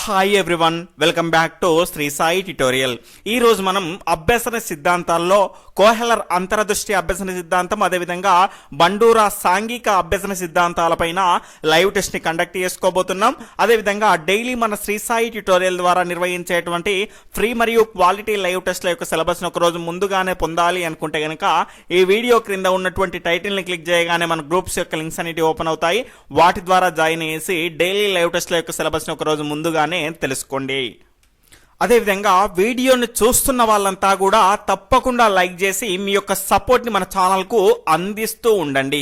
Hi everyone, welcome back to Shri Sai tutorial. ఈ రోజు మనం అభ్యసన సిద్ధాంతాల్లో కోహెలర్ అంతరదృష్టి అభ్యసన సిద్ధాంతం, అదేవిధంగా బండూరా సాంఘిక అభ్యసన సిద్ధాంతాలపైన లైవ్ టెస్ట్ ని కండక్ట్ చేసుకోబోతున్నాం. అదేవిధంగా డైలీ మన శ్రీ సాయి ట్యుటోరియల్ ద్వారా నిర్వహించేటువంటి ఫ్రీ మరియు క్వాలిటీ లైవ్ టెస్ట్ల యొక్క సిలబస్ ను ఒక రోజు ముందుగానే పొందాలి అనుకుంటే గనక ఈ వీడియో క్రింద ఉన్నటువంటి టైటిల్ ని క్లిక్ చేయగానే మన గ్రూప్స్ యొక్క లింక్స్ అనేవి ఓపెన్ అవుతాయి. వాటి ద్వారా జాయిన్ చేసి డైలీ లైవ్ టెస్ట్ల యొక్క సిలబస్ ని ఒక రోజు ముందుగానే తెలుసుకోండి. అదేవిధంగా వీడియోని చూస్తున్న వాళ్ళంతా కూడా తప్పకుండా లైక్ చేసి మీ యొక్క సపోర్ట్ ని మన ఛానల్ కు అందిస్తూ ఉండండి.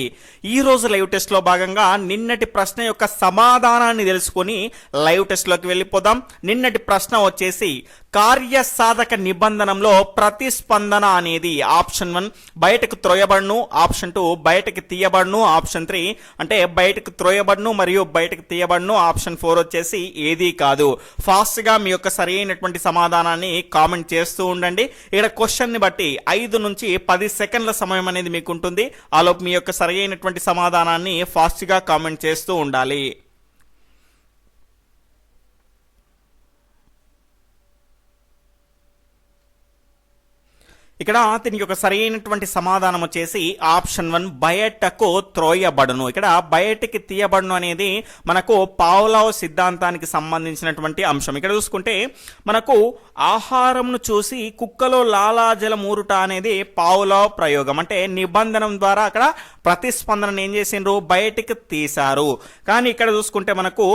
ఈ రోజు లైవ్ టెస్ట్ లో భాగంగా నిన్నటి ప్రశ్న యొక్క సమాధానాన్ని తెలుసుకొని లైవ్ టెస్ట్ లోకి వెళ్ళిపోదాం. నిన్నటి ప్రశ్న వచ్చేసి కార్యసాధక నిబంధనంలో ప్రతిస్పందన అనేది ఆప్షన్ 1 బయటకు త్రోయబడును, ఆప్షన్ 2 బయటకు తీయబడును, ఆప్షన్ 3 అంటే బయటకు త్రోయబడును మరియు బయటకు తీయబడును, ఆప్షన్ 4 వచ్చేసి ఏది కాదు. ఫాస్ట్ గా మీ యొక్క సరైనటువంటి సమాధానాన్ని కామెంట్ చేస్తూ ఉండండి. ఇక్కడ క్వశ్చన్ ని బట్టి 5 నుంచి 10 సెకండ్ల సమయం అనేది మీకు ఉంటుంది. ఆలోపు మీ యొక్క సరైనటువంటి సమాధానాన్ని ఫాస్ట్ గా కామెంట్ చేస్తూ ఉండాలి. ఇక్కడ దీనికి ఒక సరైనటువంటి సమాధానం వచ్చేసి ఆప్షన్ 1 బయటకు త్రోయబడును. ఇక్కడ బయటికి తీయబడును అనేది మనకు పావ్లోవ్ సిద్ధాంతానికి సంబంధించినటువంటి అంశం. ఇక్కడ చూసుకుంటే మనకు ఆహారంను చూసి కుక్కలో లాలాజలం ఊరుట అనేది పావ్లోవ్ ప్రయోగం. అంటే నిబంధనం ద్వారా అక్కడ ప్రతిస్పందన ఏం చేసిండ్రు, బయటికి తీశారు. కానీ ఇక్కడ చూసుకుంటే మనకు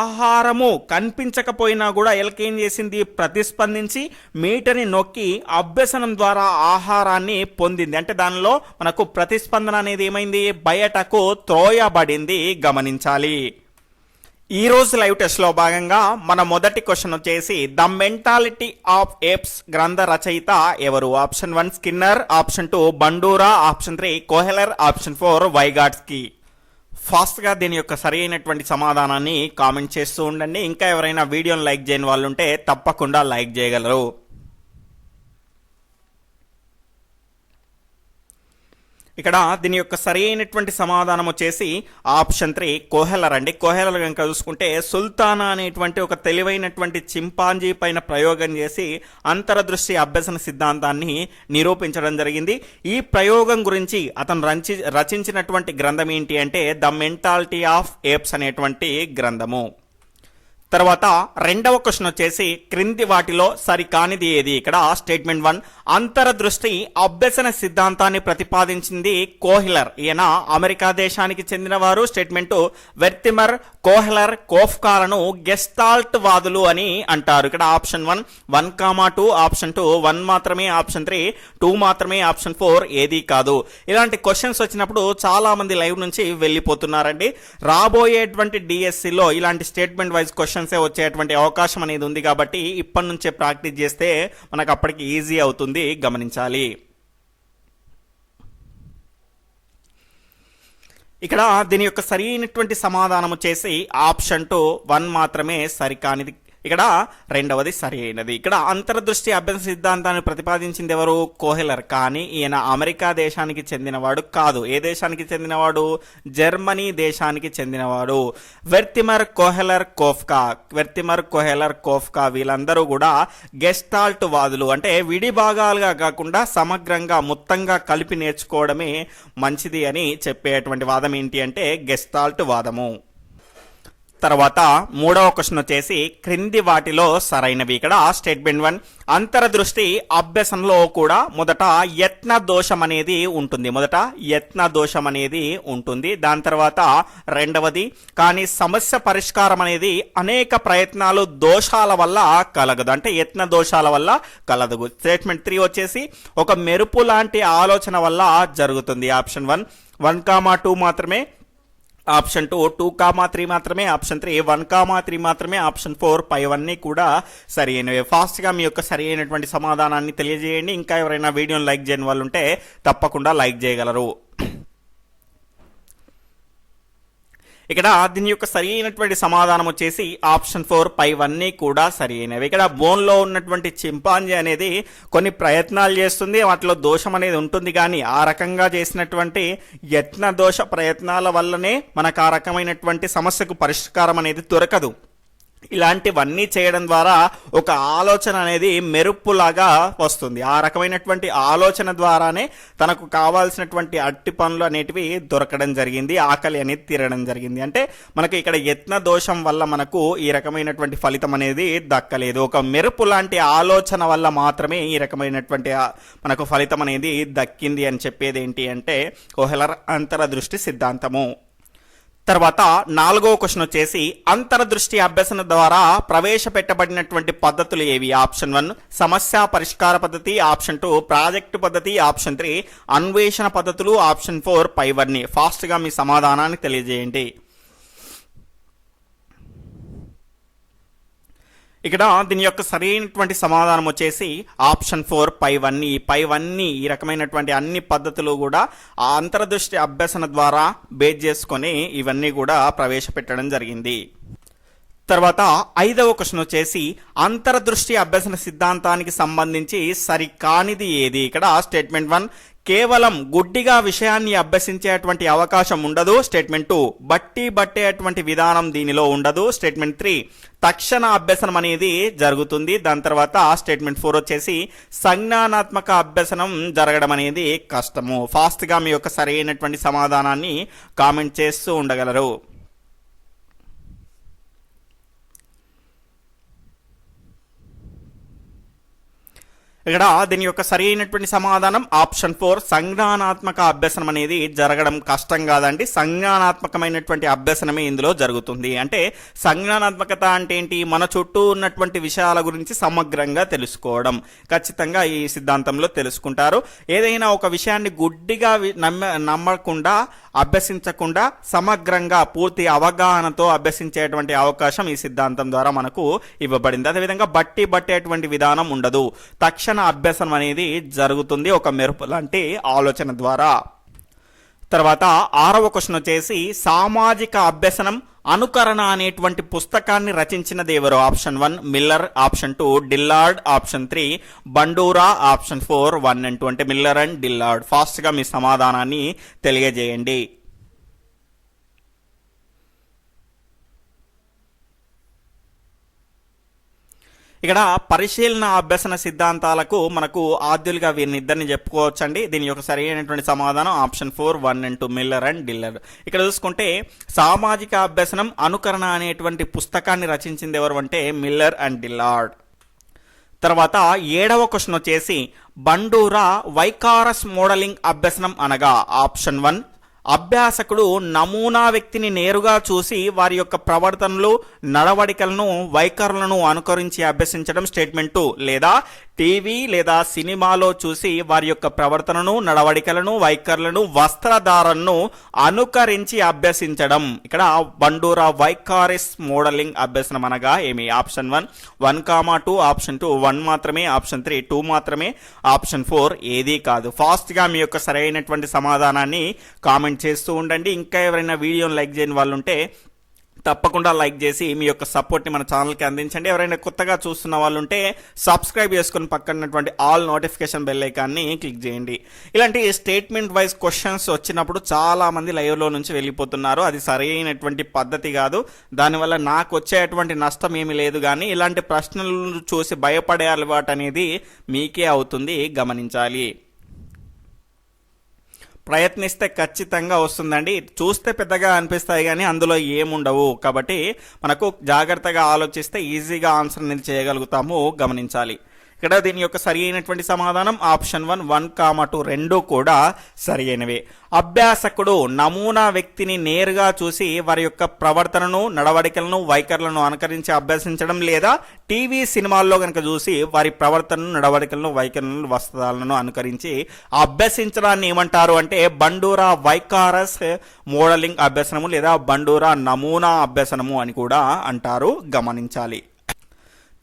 ఆహారము కనిపించకపోయినా కూడా ఎలకేం చేసింది, ప్రతిస్పందించి మీటని నొక్కి అభ్యసనం ద్వారా ఆహారాన్ని పొందింది. అంటే దానిలో మనకు ప్రతిస్పందన అనేది ఏమైంది, బయటకు త్రోయబడింది. గమనించాలి. ఈ రోజు లైవ్ టెస్ట్ లో భాగంగా మన మొదటి క్వశ్చన్ వచ్చేసి ద మెంటాలిటీ ఆఫ్ ఏప్స్ గ్రంథ రచయిత ఎవరు? Option 1 Skinner, option 2 Bandura, option 3 Kohler, option 4 Vygotsky. Fast గా దీని యొక్క సరి అయినటువంటి సమాధానాన్ని కామెంట్ చేస్తూ ఉండండి. ఇంకా ఎవరైనా వీడియోని లైక్ చేయని వాళ్ళు ఉంటే తప్పకుండా లైక్ చేయగలరు. ఇక్కడ దీని యొక్క సరి అయినటువంటి సమాధానం వచ్చేసి ఆప్షన్ 3 కోహెలర్ అండి. కోహెలర్ కనుక చూసుకుంటే సుల్తానా అనేటువంటి ఒక తెలివైనటువంటి చింపాంజీ పైన ప్రయోగం చేసి అంతరదృష్టి అభ్యసన సిద్ధాంతాన్ని నిరూపించడం జరిగింది. ఈ ప్రయోగం గురించి అతను రచించినటువంటి గ్రంథం ఏంటి అంటే ద మెంటాలిటీ ఆఫ్ ఏప్స్ అనేటువంటి గ్రంథము. తర్వాత రెండవ క్వశ్చన్ వచ్చేసి క్రింది వాటిలో సరికానిది ఏది? ఇక్కడ స్టేట్మెంట్ 1 అంతరదృష్టి అభ్యసన సిద్ధాంతాన్ని ప్రతిపాదించింది కోహెలర్. ఈయన అమెరికా దేశానికి చెందినవారు. స్టేట్మెంట్ 2 వెర్తిమర్, కోహెలర్, కోఫ్కాలను గెస్టాల్ట్ వాదులు అని అంటారు. ఇక్కడ ఆప్షన్ 1 1,2, ఆప్షన్ 2 1 మాత్రమే, ఆప్షన్ 3 2 మాత్రమే, ఆప్షన్ 4 ఏది కాదు. ఇలాంటి క్వశ్చన్స్ వచ్చినప్పుడు చాలా మంది లైవ్ నుంచి వెళ్ళిపోతున్నారండి. రాబోయేటువంటి డిఎస్సిలో ఇలాంటి స్టేట్మెంట్ వైజ్ క్వశ్చన్ వచ్చేటువంటి అవకాశం అనేది ఉంది. కాబట్టి ఇప్పటి నుంచే ప్రాక్టీస్ చేస్తే మనకు అప్పటికి ఈజీ అవుతుంది. గమనించాలి. ఇక్కడ దీని యొక్క సరైనటువంటి సమాధానం వచ్చేసి ఆప్షన్ 2 1 మాత్రమే సరికానిది. ఇక్కడ రెండవది సరి అయినది. ఇక్కడ అంతర్దృష్టి అభ్యసన సిద్ధాంతాన్ని ప్రతిపాదించింది ఎవరు? కోహెలర్. కానీ ఈయన అమెరికా దేశానికి చెందినవాడు కాదు. ఏ దేశానికి చెందినవాడు? జర్మనీ దేశానికి చెందినవాడు. వెర్తిమర్, కోహెలర్, కోఫ్కా. వెర్తిమర్, కోహెలర్, కోఫ్కా వీళ్ళందరూ కూడా గెస్టాల్ట్ వాదులు. అంటే విడి భాగాలుగా కాకుండా సమగ్రంగా మొత్తంగా కలిపి నేర్చుకోవడమే మంచిది అని చెప్పేటువంటి వాదం ఏంటి అంటే గెస్టాల్ట్ వాదము. తర్వాత మూడవ క్వశ్చన్ వచ్చేసి క్రింది వాటిలో సరైనవి. ఇక్కడ స్టేట్మెంట్ 1 అంతరదృష్టి అభ్యసనలో కూడా మొదట యత్న దోషం అనేది ఉంటుంది. దాని తర్వాత రెండవది కానీ సమస్య పరిష్కారం అనేది అనేక ప్రయత్నాలు దోషాల వల్ల కలగదు. అంటే యత్న దోషాల వల్ల కలదు. స్టేట్మెంట్ 3 వచ్చేసి ఒక మెరుపు లాంటి ఆలోచన వల్ల జరుగుతుంది. ఆప్షన్ 1 1,2 మాత్రమే, ఆప్షన్ 2 2,3 మాత్రమే, ఆప్షన్ 3 1,3 మాత్రమే, ఆప్షన్ 4 పైవన్నీ కూడా సరి అయినవి. ఫాస్ట్ గా మీ యొక్క సరి అయినటువంటి సమాధానాన్ని తెలియజేయండి. ఇంకా ఎవరైనా వీడియోని లైక్ చేయని వాళ్ళు ఉంటే తప్పకుండా లైక్ చేయగలరు. ఇక్కడ దీని యొక్క సరి అయినటువంటి సమాధానం వచ్చేసి ఆప్షన్ 4 పైవన్నీ కూడా సరి అయినవి. ఇక్కడ బోన్ లో ఉన్నటువంటి చింపాంజీ అనేది కొన్ని ప్రయత్నాలు చేస్తుంది, వాటిలో దోషం అనేది ఉంటుంది. కానీ ఆ రకంగా చేసినటువంటి యత్న దోష ప్రయత్నాల వల్లనే మనకు ఆ రకమైనటువంటి సమస్యకు పరిష్కారం అనేది దొరకదు. ఇలాంటివన్నీ చేయడం ద్వారా ఒక ఆలోచన అనేది మెరుపులాగా వస్తుంది. ఆ రకమైనటువంటి ఆలోచన ద్వారానే తనకు కావాల్సినటువంటి అట్టి పనులు అనేటివి దొరకడం జరిగింది, ఆకలి అనేది తీరడం జరిగింది. అంటే మనకు ఇక్కడ యత్న దోషం వల్ల మనకు ఈ రకమైనటువంటి ఫలితం అనేది దక్కలేదు. ఒక మెరుపు లాంటి ఆలోచన వల్ల మాత్రమే ఈ రకమైనటువంటి మనకు ఫలితం అనేది దక్కింది అని చెప్పేది ఏంటి అంటే కోహెలర్ అంతరదృష్టి సిద్ధాంతము. తర్వాత 4వ క్వశ్చన్ వచ్చేసి అంతర్దృష్టి అభ్యసన ద్వారా ప్రవేశపెట్టబడినటువంటి పద్ధతులు ఏవి? ఆప్షన్ 1 సమస్య పరిష్కార పద్ధతి, ఆప్షన్ 2 ప్రాజెక్టు పద్ధతి, ఆప్షన్ 3 అన్వేషణ పద్ధతులు, ఆప్షన్ 4 పైవన్నీ. ఫాస్ట్గా మీ సమాధానాన్ని తెలియజేయండి. ఇక్కడ దీని యొక్క సరైనటువంటి సమాధానం వచ్చేసి ఆప్షన్ 4 పైవన్నీ. ఈ రకమైనటువంటి అన్ని పద్ధతులు కూడా ఆ అంతర్దృష్టి అభ్యసన ద్వారా బేస్ చేసుకొని ఇవన్నీ కూడా ప్రవేశపెట్టడం జరిగింది. తర్వాత 5వ క్వశ్చన్ వచ్చేసి అంతర్దృష్టి అభ్యసన సిద్ధాంతానికి సంబంధించి సరికానిది ఏది? ఇక్కడ స్టేట్మెంట్ 1 కేవలం గుడ్డిగా విషయాన్ని అభ్యసించేటువంటి అవకాశం ఉండదు. స్టేట్మెంట్ 2 బట్టి బట్టేటువంటి విధానం దీనిలో ఉండదు. స్టేట్మెంట్ 3 తక్షణ అభ్యసనం అనేది జరుగుతుంది. దాని తర్వాత స్టేట్మెంట్ 4 వచ్చేసి సంజ్ఞానాత్మక అభ్యసనం జరగడం అనేది కష్టము. ఫాస్ట్గా మీ యొక్క సరైనటువంటి సమాధానాన్ని కామెంట్ చేస్తూ ఉండగలరు. ఇక్కడ దీని యొక్క సరైనటువంటి సమాధానం ఆప్షన్ 4 సంజ్ఞానాత్మక అభ్యసనం అనేది జరగడం కష్టం కాదండి, సంజ్ఞానాత్మకమైనటువంటి అభ్యసనమే ఇందులో జరుగుతుంది. అంటే సంజ్ఞానాత్మకత అంటే ఏంటి? మన చుట్టూ ఉన్నటువంటి విషయాల గురించి సమగ్రంగా తెలుసుకోవడం. ఖచ్చితంగా ఈ సిద్ధాంతంలో తెలుసుకుంటారు. ఏదైనా ఒక విషయాన్ని గుడ్డిగా నమ్మకుండా అభ్యసించకుండా సమగ్రంగా పూర్తి అవగాహనతో అభ్యసించేటువంటి అవకాశం ఈ సిద్ధాంతం ద్వారా మనకు ఇవ్వబడింది. అదేవిధంగా బట్టేటువంటి విధానం ఉండదు, తక్షణ అభ్యసనం అనేది జరుగుతుంది ఒక మెరుపు లాంటి ఆలోచన ద్వారా. తర్వాత 6వ క్వశ్చన్ వచ్చేసి సామాజిక అభ్యసనం అనుకరణ అనేటువంటి పుస్తకాన్ని రచించినది ఎవరు? Option 1 Miller, option 2 Dillard, option 3 Bandura, option 4 1 and 2 అంటే మిల్లర్ అండ్ డిల్లార్డ్. ఫాస్ట్గా మీ సమాధానాన్ని తెలియజేయండి. ఇక్కడ పరిశీలన అభ్యసన సిద్ధాంతాలకు మనకు ఆద్యులుగా వీరినిద్దరిని చెప్పుకోవచ్చండి. దీని యొక్క సరైనటువంటి సమాధానం ఆప్షన్ 4 1 and 2 మిల్లర్ అండ్ డిల్లర్. ఇక్కడ చూసుకుంటే సామాజిక అభ్యసనం అనుకరణ అనేటువంటి పుస్తకాన్ని రచించింది ఎవరు అంటే మిల్లర్ అండ్ డిల్లార్డ్. తర్వాత 7వ క్వశ్చన్ వచ్చేసి బండూరా వైకారస్ మోడలింగ్ అభ్యసనం అనగా? ఆప్షన్ 1 అభ్యాసకుడు నమూనా వ్యక్తిని నేరుగా చూసి వారి యొక్క ప్రవర్తనలు, నడవడికలను, వైఖరులను అనుకరించి అభ్యసించడం. స్టేట్మెంట్ 2 లేదా టీవీ లేదా సినిమాలో చూసి వారి యొక్క ప్రవర్తనను, నడవడికలను, వైఖరులను, వస్త్రధారణను అనుకరించి అభ్యసించడం. ఇక్కడ బండూరా వైకారిస్ మోడలింగ్ అభ్యసనం అనగా ఏమి? ఆప్షన్ 1 2, ఆప్షన్ 2 1 మాత్రమే, ఆప్షన్ 3 2 మాత్రమే, ఆప్షన్ 4 ఏదీ కాదు. ఫాస్ట్గా మీ యొక్క సరైనటువంటి సమాధానాన్ని కామెంట్ చేస్తూ ఉండండి. ఇంకా ఎవరైనా వీడియోని లైక్ చేయని వాళ్ళు ఉంటే తప్పకుండా లైక్ చేసి మీ యొక్క సపోర్ట్ని మన ఛానల్కి అందించండి. ఎవరైనా కొత్తగా చూస్తున్న వాళ్ళు ఉంటే సబ్స్క్రైబ్ చేసుకుని పక్కనటువంటి ఆల్ నోటిఫికేషన్ బెల్ ఐకాన్ని క్లిక్ చేయండి. ఇలాంటి స్టేట్మెంట్ వైజ్ క్వశ్చన్స్ వచ్చినప్పుడు చాలామంది లైవ్లో నుంచి వెళ్ళిపోతున్నారు. అది సరైనటువంటి పద్ధతి కాదు. దానివల్ల నాకు వచ్చేటువంటి నష్టం ఏమీ లేదు, కానీ ఇలాంటి ప్రశ్నలు చూసి భయపడే అలవాటు అనేది మీకే అవుతుంది, గమనించాలి. ప్రయత్నిస్తే ఖచ్చితంగా వస్తుందండి. చూస్తే పెద్దగా అనిపిస్తాయి కానీ అందులో ఏముండవు. కాబట్టి మనకు జాగ్రత్తగా ఆలోచిస్తే ఈజీగా ఆన్సర్ అనేది చేయగలుగుతాము, గమనించాలి. ఇక్కడ దీని యొక్క సరి అయినటువంటి సమాధానం ఆప్షన్ 1 1, 2 రెండు కూడా సరి అయినవే. అభ్యాసకుడు నమూనా వ్యక్తిని నేరుగా చూసి వారి యొక్క ప్రవర్తనను, నడవడికలను, వైఖరులను అనుకరించి అభ్యసించడం, లేదా టీవీ సినిమాల్లో కనుక చూసి వారి ప్రవర్తనను, నడవడికలను, వైఖరులను, వస్త్రాలను అనుకరించి అభ్యసించడాన్ని ఏమంటారు అంటే బండూరా వైకారస్ మోడలింగ్ అభ్యసనము లేదా బండూరా నమూనా అభ్యసనము అని కూడా అంటారు, గమనించాలి.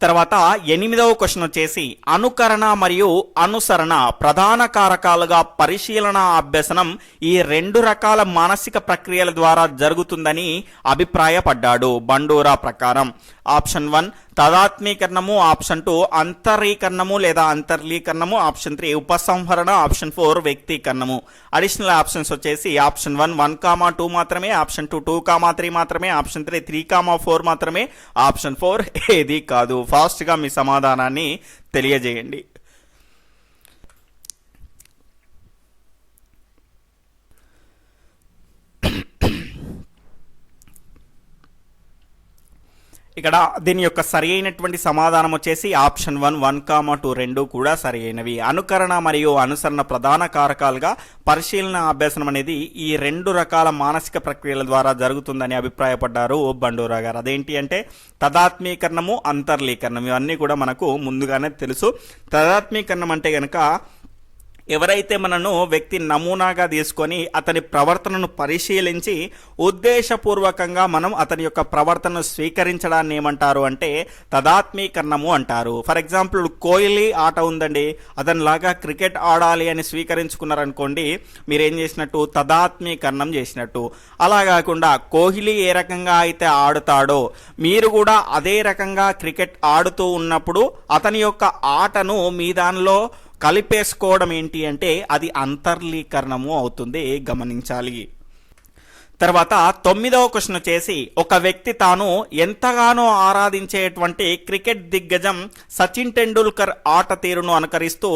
తర్వాత 8వ క్వశ్చన్ వచ్చేసి అనుకరణ మరియు అనుసరణ ప్రధాన కారకాలుగా పరిశీలన అభ్యసనం ఈ రెండు రకాల మానసిక ప్రక్రియల ద్వారా జరుగుతుందని అభిప్రాయపడ్డాడు బండూరా ప్రకారం. ఆప్షన్ 1 తదాత్మీకరణము, ఆప్షన్ 2 అంతరీకరణము లేదా అంతర్లీకరణము, ఆప్షన్ 3 ఉపసంహరణ, ఆప్షన్ 4 వ్యక్తీకరణము. అడిషనల్ ఆప్షన్స్ వచ్చేసి ఆప్షన్ 1 1,2 మాత్రమే, ఆప్షన్ 2 2,3 మాత్రమే, ఆప్షన్ 3 3,4 మాత్రమే, ఆప్షన్ 4 ఏది కాదు. ఫాస్ట్గా మీ సమాధానాన్ని తెలియజేయండి. ఇక్కడ దీని యొక్క సరి అయినటువంటి సమాధానం వచ్చేసి ఆప్షన్ 1 1,2 రెండు కూడా సరి అయినవి. అనుకరణ మరియు అనుసరణ ప్రధాన కారకాలుగా పరిశీలన అభ్యసనం అనేది ఈ రెండు రకాల మానసిక ప్రక్రియల ద్వారా జరుగుతుందని అభిప్రాయపడ్డారు బండూరా గారు. అదేంటి అంటే తదాత్మీకరణము, అంతర్లీకరణం. ఇవన్నీ కూడా మనకు ముందుగానే తెలుసు. తదాత్మీకరణం అంటే కనుక ఎవరైతే మనను వ్యక్తి నమూనాగా తీసుకొని అతని ప్రవర్తనను పరిశీలించి ఉద్దేశపూర్వకంగా మనం అతని యొక్క ప్రవర్తనను స్వీకరించడాన్ని ఏమంటారు అంటే తదాత్మీకరణము అంటారు. ఫర్ ఎగ్జాంపుల్ కోహ్లీ ఆట ఉందండి, అతనిలాగా క్రికెట్ ఆడాలి అని స్వీకరించుకున్నారనుకోండి, మీరేం చేసినట్టు తదాత్మీకరణం చేసినట్టు. అలా కాకుండా కోహ్లీ ఏ రకంగా అయితే ఆడుతాడో మీరు కూడా అదే రకంగా క్రికెట్ ఆడుతూ ఉన్నప్పుడు అతని యొక్క ఆటను మీ దానిలో కలిపేసుకోవడం ఏంటి అంటే అది అంతర్లీకరణము అవుతుంది, గమనించాలి. తర్వాత 9వ క్వశ్చన్ వచ్చేసి ఒక వ్యక్తి తాను ఎంతగానో ఆరాధించేటువంటి క్రికెట్ దిగ్గజం సచిన్ టెండూల్కర్ ఆట తీరును అనుకరిస్తూ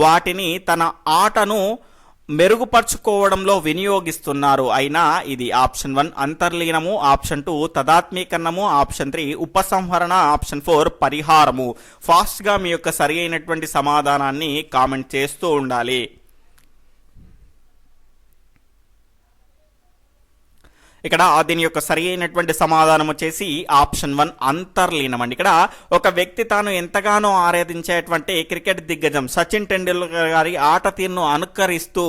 వాటిని తన ఆటను మెరుగుపరుచుకోవడంలో వినియోగిస్తున్నారు. అయినా ఇది ఆప్షన్ 1 అంతర్లీనము, ఆప్షన్ 2 తదాత్మీకరణము, ఆప్షన్ 3 ఉపసంహరణ, ఆప్షన్ 4 పరిహారము. ఫాస్ట్గా మీ యొక్క సరి అయినటువంటి సమాధానాన్ని కామెంట్ చేస్తూ ఉండాలి. ఇక్కడ దీని యొక్క సరి అయినటువంటి సమాధానం వచ్చేసి ఆప్షన్ 1 అంతర్లీనం అండి. ఇక్కడ ఒక వ్యక్తి తాను ఎంతగానో ఆరాధించేటువంటి క్రికెట్ దిగ్గజం సచిన్ టెండూల్కర్ గారి ఆట తీరును అనుకరిస్తూ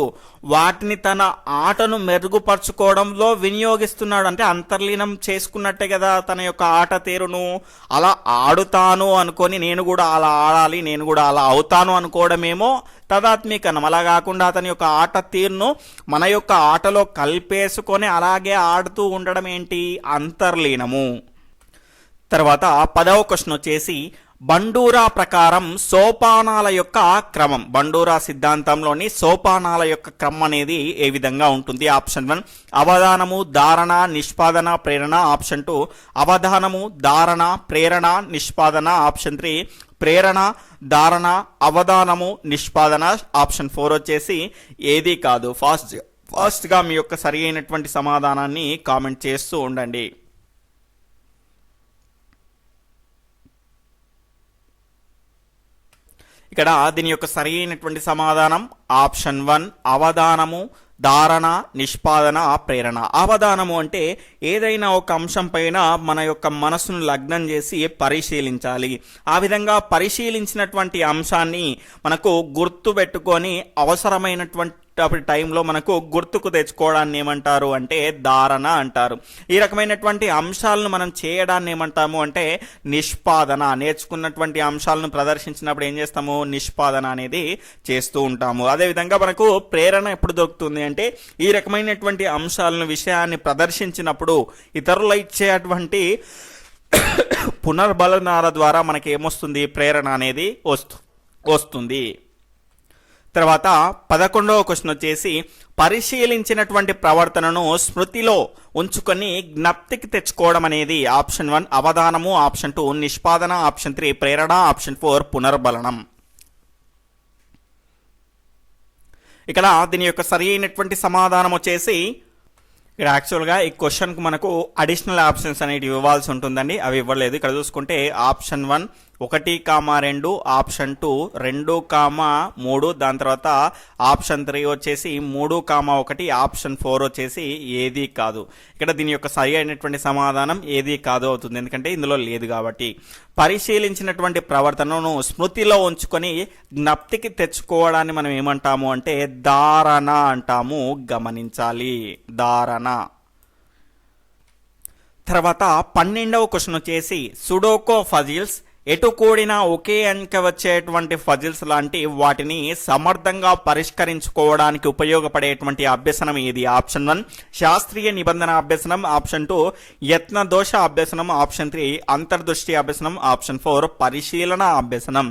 వాటిని తన ఆటను మెరుగుపరుచుకోవడంలో వినియోగిస్తున్నాడు. అంటే అంతర్లీనం చేసుకున్నట్టే కదా తన యొక్క ఆట తీరును. అలా ఆడుతాను అనుకొని నేను కూడా అలా ఆడాలి, నేను కూడా అలా అవుతాను అనుకోవడమేమో తదాత్మీకరణం. అలా కాకుండా అతని యొక్క ఆట తీరును మన యొక్క ఆటలో కలిపేసుకొని అలాగే ఆడుతూ ఉండడం ఏంటి అంతర్లీనము. తర్వాత 10వ క్వశ్చన్ వచ్చేసి బండూరా ప్రకారం సోపానాల యొక్క క్రమం, బండూరా సిద్ధాంతంలోని సోపానాల యొక్క క్రమం అనేది ఏ విధంగా ఉంటుంది. ఆప్షన్ 1 అవధానము, ధారణ, నిష్పాదన, ప్రేరణ, ఆప్షన్ 2 అవధానము, ధారణ, ప్రేరణ, నిష్పాదన, ఆప్షన్ 3 ప్రేరణ, ధారణ, అవధానము, నిష్పాదన, ఆప్షన్ 4 వచ్చేసి ఏది కాదు. ఫాస్ట్గా మీ యొక్క సరి అయినటువంటి సమాధానాన్ని కామెంట్ చేస్తూ ఉండండి. ఇక్కడ దీని యొక్క సరి అయినటువంటి సమాధానం ఆప్షన్ 1 అవధానము, ధారణ, నిష్పాదన, ప్రేరణ. అవధానము అంటే ఏదైనా ఒక అంశం పైన మన యొక్క మనసును లగ్నం చేసి పరిశీలించాలి. ఆ విధంగా పరిశీలించినటువంటి అంశాన్ని మనకు గుర్తు పెట్టుకొని అవసరమైనటువంటి టైంలో మనకు గుర్తుకు తెచ్చుకోవడాన్ని ఏమంటారు అంటే ధారణ అంటారు. ఈ రకమైనటువంటి అంశాలను మనం చేయడాన్ని ఏమంటాము అంటే నిష్పాదన. నేర్చుకున్నటువంటి అంశాలను ప్రదర్శించినప్పుడు ఏం చేస్తాము, నిష్పాదన అనేది చేస్తూ ఉంటాము. అదేవిధంగా మనకు ప్రేరణ ఎప్పుడు దొరుకుతుంది అంటే ఈ రకమైనటువంటి అంశాలను, విషయాన్ని ప్రదర్శించినప్పుడు ఇతరులు ఇచ్చేటువంటి పునర్బలనాల ద్వారా మనకి ఏమొస్తుంది, ప్రేరణ అనేది వస్తుంది. తర్వాత 11వ క్వశ్చన్ వచ్చేసి పరిశీలించినటువంటి ప్రవర్తనను స్మృతిలో ఉంచుకొని జ్ఞప్తికి తెచ్చుకోవడం అనేది ఆప్షన్ 1 అవధానము, ఆప్షన్ 2 నిష్పాదన, ఆప్షన్ 3 ప్రేరణ, ఆప్షన్ 4 పునర్బలనం. ఇక్కడ దీని యొక్క సరి అయినటువంటి సమాధానం వచ్చేసి ఇక్కడ యాక్చువల్గా ఈ క్వశ్చన్కు మనకు అడిషనల్ ఆప్షన్స్ అనేటివి ఇవ్వాల్సి ఉంటుందండి, అవి ఇవ్వలేదు. ఇక్కడ చూసుకుంటే ఆప్షన్ 1 1,2, ఆప్షన్ 2 2,3, దాని తర్వాత ఆప్షన్ 3 వచ్చేసి 3,1, ఆప్షన్ 4 వచ్చేసి ఏది కాదు. ఇక్కడ దీని యొక్క సరి అయినటువంటి సమాధానం ఏది కాదు అవుతుంది, ఎందుకంటే ఇందులో లేదు కాబట్టి. పరిశీలించినటువంటి ప్రవర్తనను స్మృతిలో ఉంచుకొని జ్ఞప్తికి తెచ్చుకోవడాన్ని మనం ఏమంటాము అంటే ధారణ అంటాము, గమనించాలి, ధారణ. తర్వాత 12వ క్వశ్చన్ వచ్చేసి సుడోకో పజిల్స్ ఎటు కూడినా ఒకే అంకె వచ్చేటువంటి ఫజిల్స్ లాంటి వాటిని సమర్థంగా పరిష్కరించుకోవడానికి ఉపయోగపడేటువంటి అభ్యసనం ఇది. ఆప్షన్ 1 శాస్త్రీయ నిబంధన అభ్యసనం, ఆప్షన్ 2 యత్న దోష అభ్యసనం, ఆప్షన్ 3 అంతర్దృష్టి అభ్యసనం, ఆప్షన్ 4 పరిశీలన అభ్యసనం.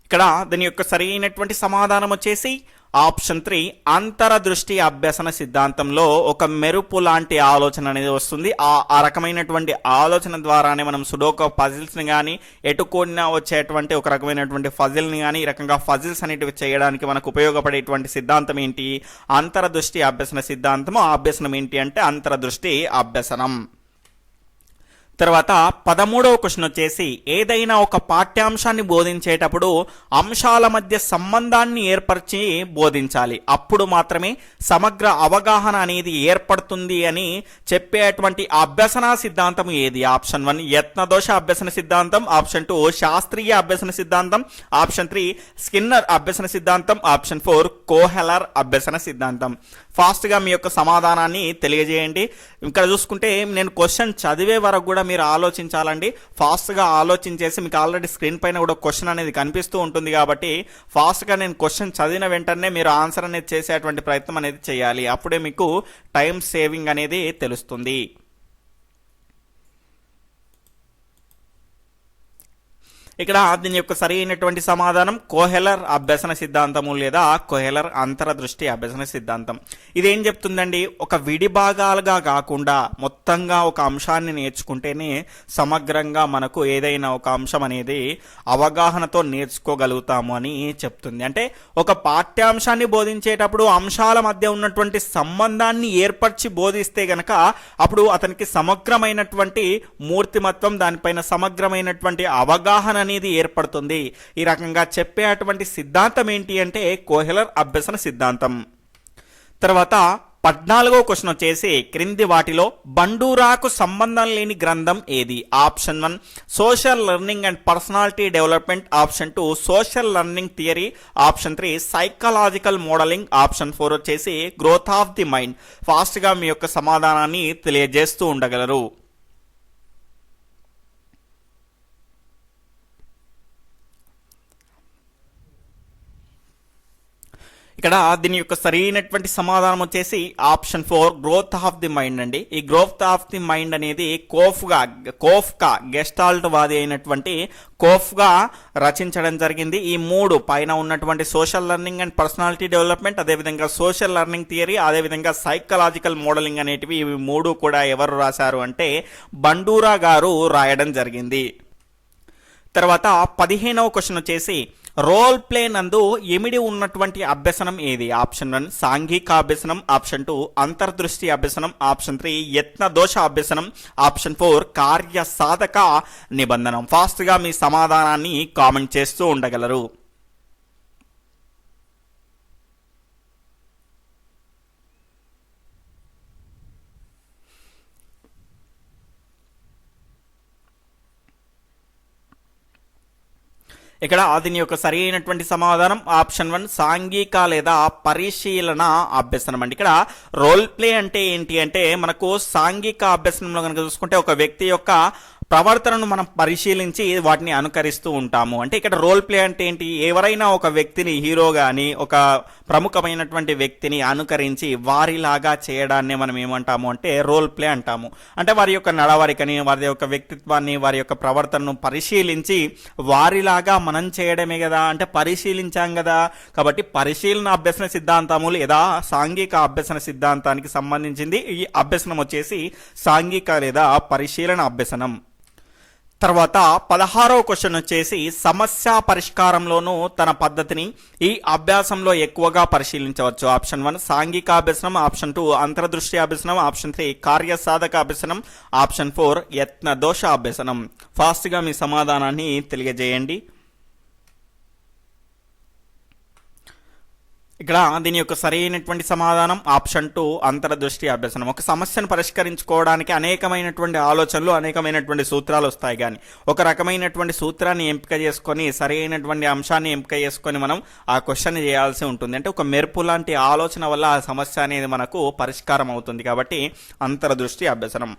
ఇక్కడ దీని యొక్క సరైనటువంటి సమాధానం వచ్చేసి ఆప్షన్ 3 అంతరదృష్టి అభ్యసన సిద్ధాంతంలో ఒక మెరుపు లాంటి ఆలోచన అనేది వస్తుంది. ఆ రకమైనటువంటి ఆలోచన ద్వారానే మనం సుడోకో పజిల్స్ని కానీ ఎటుకోడినా వచ్చేటువంటి ఒక రకమైనటువంటి ఫజిల్ని కానీ ఈ రకంగా ఫజిల్స్ అనేటివి చేయడానికి మనకు ఉపయోగపడేటువంటి సిద్ధాంతం ఏంటి? అంతరదృష్టి అభ్యసన సిద్ధాంతము. ఆ అభ్యసనం ఏంటి అంటే అంతరదృష్టి అభ్యసనం. తర్వాత 13వ క్వశ్చన్ వచ్చేసి ఏదైనా ఒక పాఠ్యాంశాన్ని బోధించేటప్పుడు అంశాల మధ్య సంబంధాన్ని ఏర్పరిచి బోధించాలి, అప్పుడు మాత్రమే సమగ్ర అవగాహన అనేది ఏర్పడుతుంది అని చెప్పేటువంటి అభ్యసన సిద్ధాంతం ఏది? ఆప్షన్ 1 యత్నదోష అభ్యసన సిద్ధాంతం, ఆప్షన్ 2 శాస్త్రీయ అభ్యసన సిద్ధాంతం, ఆప్షన్ 3 స్కిన్నర్ అభ్యసన సిద్ధాంతం, ఆప్షన్ 4 కోహెలర్ అభ్యసన సిద్ధాంతం. ఫాస్ట్గా మీ యొక్క సమాధానాన్ని తెలియజేయండి. ఇక్కడ చూసుకుంటే నేను క్వశ్చన్ చదివే వరకు కూడా మీరు ఆలోచించాలండి. ఫాస్ట్గా ఆలోచించేసి మీకు ఆల్రెడీ స్క్రీన్ పైన కూడా క్వశ్చన్ అనేది కనిపిస్తూ ఉంటుంది కాబట్టి ఫాస్ట్గా నేను క్వశ్చన్ చదివిన వెంటనే మీరు ఆన్సర్ అనేది చేసేటువంటి ప్రయత్నం అనేది చేయాలి. అప్పుడే మీకు టైం సేవింగ్ అనేది తెలుస్తుంది. ఇక్కడ దీని యొక్క సరైనటువంటి సమాధానం కోహెలర్ అభ్యసన సిద్ధాంతము లేదా కోహెలర్ అంతరదృష్టి అభ్యసన సిద్ధాంతం. ఇదేం చెప్తుందండి? ఒక విడి భాగాలుగా కాకుండా మొత్తంగా ఒక అంశాన్ని నేర్చుకుంటేనే సమగ్రంగా మనకు ఏదైనా ఒక అంశం అనేది అవగాహనతో నేర్చుకోగలుగుతాము అని చెప్తుంది. అంటే ఒక పాఠ్యాంశాన్ని బోధించేటప్పుడు అంశాల మధ్య ఉన్నటువంటి సంబంధాన్ని ఏర్పరిచి బోధిస్తే గనక అప్పుడు అతనికి సమగ్రమైనటువంటి మూర్తిమత్వం, దానిపైన సమగ్రమైనటువంటి అవగాహన అనేది ఏర్పడుతుంది. ఈ రకంగా చెప్పేటువంటి సిద్ధాంతం ఏంటి అంటే కోహెలర్ అభ్యసన సిద్ధాంతం. తర్వాత 14వ క్వశ్చన్ వచ్చేసి క్రింది వాటిలో బండూరాకు సంబంధం లేని గ్రంథం ఏది? Option 1 social learning and personality development, option 2 social learning theory, option 3 psychological modelling, option 4 వచ్చేసి గ్రోత్ ఆఫ్ ది మైండ్. ఫాస్ట్గా మీ యొక్క సమాధానాన్ని తెలియజేస్తూ ఉండగలరు. ఇక్కడ దీని యొక్క సరైనటువంటి సమాధానం వచ్చేసి option 4 growth of the mind అండి. ఈ గ్రోత్ ఆఫ్ ది మైండ్ అనేది కోఫ్కా గెస్టాల్ట్ వాది అయినటువంటి కోఫ్గా రచించడం జరిగింది. ఈ 3 పైన ఉన్నటువంటి social learning and personality development, అదేవిధంగా సోషల్ లెర్నింగ్ థియరీ, అదేవిధంగా సైకలాజికల్ మోడలింగ్ అనేటివి ఇవి 3 కూడా ఎవరు రాశారు అంటే బండూరా గారు రాయడం జరిగింది. తర్వాత 15వ క్వశ్చన్ వచ్చేసి రోల్ ప్లే నందు ఎమిడి ఉన్నటువంటి అభ్యసనం ఏది? ఆప్షన్ 1 సాంఘిక అభ్యసనం, ఆప్షన్ 2 అంతర్దృష్టి అభ్యసనం, ఆప్షన్ 3 యత్న దోష అభ్యసనం, ఆప్షన్ 4 కార్య సాధక నిబంధనం. ఫాస్ట్గా మీ సమాధానాన్ని కామెంట్ చేస్తూ ఉండగలరు. ఇక్కడ దీని యొక్క సరి అయినటువంటి సమాధానం ఆప్షన్ 1 సాంఘిక లేదా పరిశీలన అభ్యసనం అండి. ఇక్కడ రోల్ ప్లే అంటే ఏంటి అంటే మనకు సాంఘిక అభ్యసనంలో కనుక చూసుకుంటే ఒక వ్యక్తి యొక్క ప్రవర్తనను మనం పరిశీలించి వాటిని అనుకరిస్తూ ఉంటాము. అంటే ఇక్కడ రోల్ ప్లే అంటే ఏంటి? ఎవరైనా ఒక వ్యక్తిని హీరో గాని ఒక ప్రముఖమైనటువంటి వ్యక్తిని అనుకరించి వారిలాగా చేయడాన్ని మనం ఏమంటాము అంటే రోల్ ప్లే అంటాము. అంటే వారి యొక్క నడవడికని, వారి యొక్క వ్యక్తిత్వాన్ని, వారి యొక్క ప్రవర్తనను పరిశీలించి వారిలాగా మనం చేయడమే కదా, అంటే పరిశీలించాం కదా. కాబట్టి పరిశీలన అభ్యసన సిద్ధాంతము లేదా సాంఘిక అభ్యసన సిద్ధాంతానికి సంబంధించింది ఈ అభ్యసనం వచ్చేసి సాంఘిక లేదా పరిశీలన అభ్యసనం. తర్వాత 16వ క్వశ్చన్ వచ్చేసి సమస్య పరిష్కారంలోనూ తన పద్ధతిని ఈ అభ్యాసంలో ఎక్కువగా పరిశీలించవచ్చు. ఆప్షన్ 1 సాంఘిక అభ్యసనం, ఆప్షన్ 2 అంతర్దృష్టి అభ్యసనం, ఆప్షన్ 3 కార్యసాధక అభ్యసనం, ఆప్షన్ 4 యత్న దోష అభ్యసనం. ఫాస్ట్గా మీ సమాధానాన్ని తెలియజేయండి. ఇక్కడ దీని యొక్క సరైనటువంటి సమాధానం ఆప్షన్ 2 అంతర్దృష్టి అభ్యసనం. ఒక సమస్యను పరిష్కరించుకోవడానికి అనేకమైనటువంటి ఆలోచనలు, అనేకమైనటువంటి సూత్రాలు వస్తాయి. కానీ ఒక రకమైనటువంటి సూత్రాన్ని ఎంపిక చేసుకొని సరైనటువంటి అంశాన్ని ఎంపిక చేసుకొని మనం ఆ క్వశ్చన్ చేయాల్సి ఉంటుంది. అంటే ఒక మెరుపు లాంటి ఆలోచన వల్ల ఆ సమస్య అనేది మనకు పరిష్కారం అవుతుంది. కాబట్టి అంతర్దృష్టి అభ్యసనం.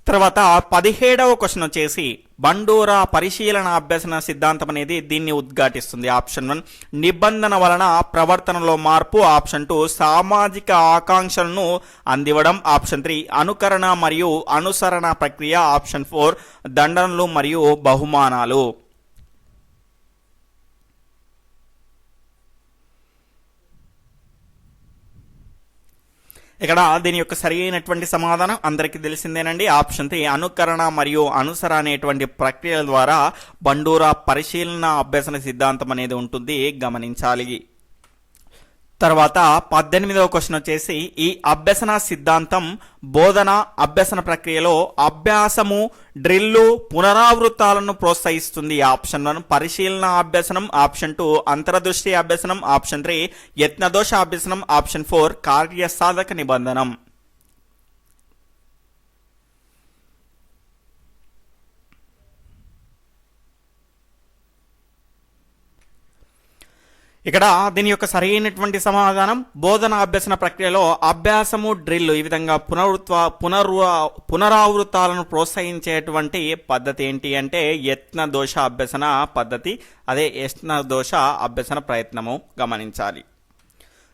తర్వాత 17వ క్వశ్చన్ వచ్చేసి బండూరా పరిశీలన అభ్యసన సిద్ధాంతం అనేది దీన్ని ఉద్ఘాటిస్తుంది. ఆప్షన్ 1 నిబంధన వలన ప్రవర్తనలో మార్పు, ఆప్షన్ 2 సామాజిక ఆకాంక్షలను అందివ్వడం, ఆప్షన్ 3 అనుకరణ మరియు అనుసరణ ప్రక్రియ, ఆప్షన్ 4 దండనలు మరియు బహుమానాలు. ఇక్కడ దీని యొక్క సరి అయినటువంటి సమాధానం అందరికీ తెలిసిందేనండి. ఆప్షన్ 3 అనుకరణ మరియు అనుసర అనేటువంటి ప్రక్రియల ద్వారా బండూరా పరిశీలన అభ్యసన సిద్ధాంతం అనేది ఉంటుంది, గమనించాలి. తర్వాత 18వ క్వశ్చన్ వచ్చేసి ఈ అభ్యసన సిద్ధాంతం బోధన అభ్యసన ప్రక్రియలో అభ్యాసము, డ్రిల్లు, పునరావృతాలను ప్రోత్సహిస్తుంది. ఆప్షన్ 1 పరిశీలన అభ్యసనం, ఆప్షన్ 2 అంతర్దృష్టి అభ్యసనం, ఆప్షన్ 3 యత్నదోష అభ్యసనం, ఆప్షన్ 4 కార్యసాధక నిబంధనం. ఇక్కడ దీని యొక్క సరైనటువంటి సమాధానం బోధన అభ్యసన ప్రక్రియలో అభ్యాసము, డ్రిల్ ఈ విధంగా పునరావృతాలను ప్రోత్సహించేటువంటి పద్ధతి ఏంటి అంటే యత్న దోష అభ్యసన పద్ధతి, అదే యత్న దోష అభ్యసన ప్రయత్నము, గమనించాలి.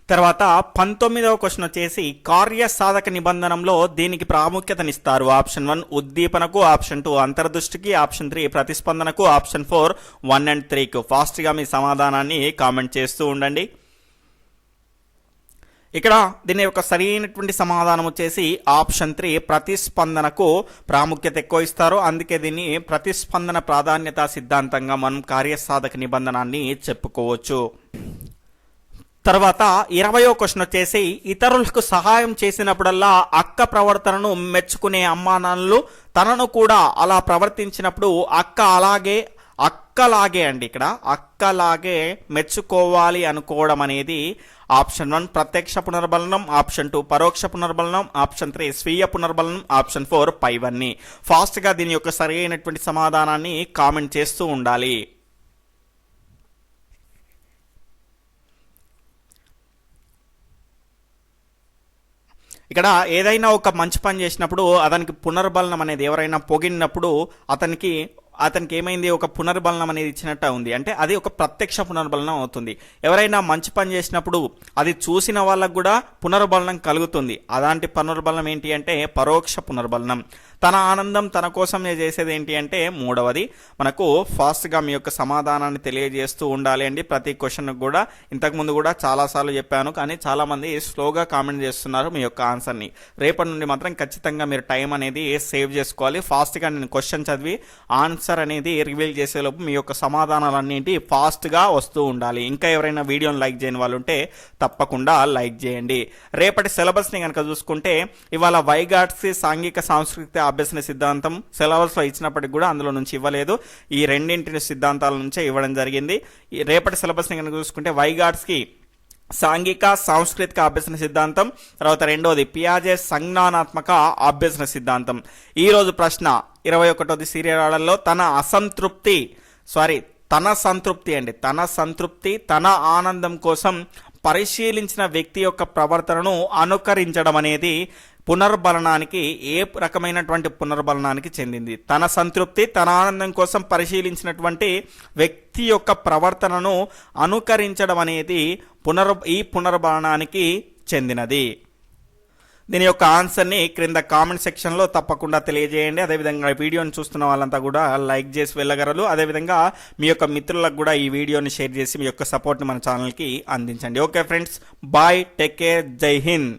తర్వాత 19వ క్వశ్చన్ వచ్చేసి కార్యసాధక నిబంధనంలో దీనికి ప్రాముఖ్యతనిస్తారు. ఆప్షన్ 1 ఉద్దీపనకు, ఆప్షన్ 2 అంతర్దృష్టికి, ఆప్షన్ 3 ప్రతిస్పందనకు, ఆప్షన్ 4 1 and 3కు. ఫాస్ట్గా మీ సమాధానాన్ని కామెంట్ చేస్తూ ఉండండి. ఇక్కడ దీని యొక్క సరైనటువంటి సమాధానం వచ్చేసి ఆప్షన్ 3 ప్రతిస్పందనకు ప్రాముఖ్యత ఎక్కువ ఇస్తారు. అందుకే దీన్ని ప్రతిస్పందన ప్రాధాన్యత సిద్ధాంతంగా మనం కార్యసాధక నిబంధనాన్ని చెప్పుకోవచ్చు. తర్వాత 20వ క్వశ్చన్ వచ్చేసి ఇతరులకు సహాయం చేసినప్పుడల్లా అక్క ప్రవర్తనను మెచ్చుకునే అమ్మానాన్నలు తనను కూడా అలా ప్రవర్తించినప్పుడు అక్కలాగే అండి, ఇక్కడ అక్కలాగే మెచ్చుకోవాలి అనుకోవడం అనేది ఆప్షన్ 1 ప్రత్యక్ష పునర్బలనం, ఆప్షన్ 2 పరోక్ష పునర్బలనం, ఆప్షన్ 3 స్వీయ పునర్బలనం, ఆప్షన్ 4 పైవన్నీ. ఫాస్ట్గా దీని యొక్క సరైనటువంటి సమాధానాన్ని కామెంట్ చేస్తూ ఉండాలి. ఇక్కడ ఏదైనా ఒక మంచి పని చేసినప్పుడు అతనికి పునర్బలనం అనేది ఎవరైనా పొగిడినప్పుడు అతనికి ఏమైంది, ఒక పునర్బలనం అనేది ఇచ్చినట్టు ఉంది, అంటే అది ఒక ప్రత్యక్ష పునర్బలనం అవుతుంది. ఎవరైనా మంచి పని చేసినప్పుడు అది చూసిన వాళ్ళకు కూడా పునర్బలనం కలుగుతుంది. అలాంటి పునర్బలనం ఏంటి అంటే పరోక్ష పునర్బలనం. తన ఆనందం తన కోసమే చేసేది ఏంటి అంటే మూడవది. మనకు ఫాస్ట్గా మీ యొక్క సమాధానాన్ని తెలియజేస్తూ ఉండాలి అండి. ప్రతి క్వశ్చన్కి కూడా ఇంతకుముందు కూడా చాలాసార్లు చెప్పాను, కానీ చాలామంది స్లోగా కామెంట్ చేస్తున్నారు మీ యొక్క ఆన్సర్ని. రేపటి నుండి మాత్రం ఖచ్చితంగా మీరు టైం అనేది సేవ్ చేసుకోవాలి. ఫాస్ట్గా నేను క్వశ్చన్ చదివి ఆన్సర్ అనేది రివీల్ చేసేలోపు మీ యొక్క సమాధానాలన్నింటి ఫాస్ట్గా వస్తూ ఉండాలి. ఇంకా ఎవరైనా వీడియోని లైక్ చేయని వాళ్ళు ఉంటే తప్పకుండా లైక్ చేయండి. రేపటి సిలబస్ని కనుక చూసుకుంటే ఇవాళ వైగాట్స్ సాంఘిక సాంస్కృతిక అభ్యసన సిద్ధాంతం సిలబస్లో ఇచ్చినప్పటికి కూడా అందులో నుంచి ఇవ్వలేదు. ఈ రెండింటి సిద్ధాంతాల నుంచే ఇవ్వడం జరిగింది. రేపటి సిలబస్ని కనుక చూసుకుంటే వైగాట్స్కి సాంఘిక సాంస్కృతిక అభ్యసన సిద్ధాంతం, తర్వాత రెండోది పియాజే సంజ్ఞానాత్మక అభ్యసన సిద్ధాంతం. ఈరోజు ప్రశ్న 21వ సీరియల్ ఆర్డర్లో తన సంతృప్తి తన ఆనందం కోసం పరిశీలించిన వ్యక్తి యొక్క ప్రవర్తనను అనుకరించడం అనేది పునర్బలనానికి ఏ రకమైనటువంటి పునర్బలనానికి చెందింది? తన సంతృప్తి తన ఆనందం కోసం పరిశీలించినటువంటి వ్యక్తి యొక్క ప్రవర్తనను అనుకరించడం అనేది ఈ పునర్బలనానికి చెందినది. దీని యొక్క ఆన్సర్ని క్రింద కామెంట్ సెక్షన్లో తప్పకుండా తెలియజేయండి. అదేవిధంగా వీడియోని చూస్తున్న వాళ్ళంతా కూడా లైక్ చేసి వెళ్ళగలరు. అదేవిధంగా మీ యొక్క మిత్రులకు కూడా ఈ వీడియోని షేర్ చేసి మీ యొక్క సపోర్ట్ని మన ఛానల్కి అందించండి. Okay friends, bye, take care, Jai Hind.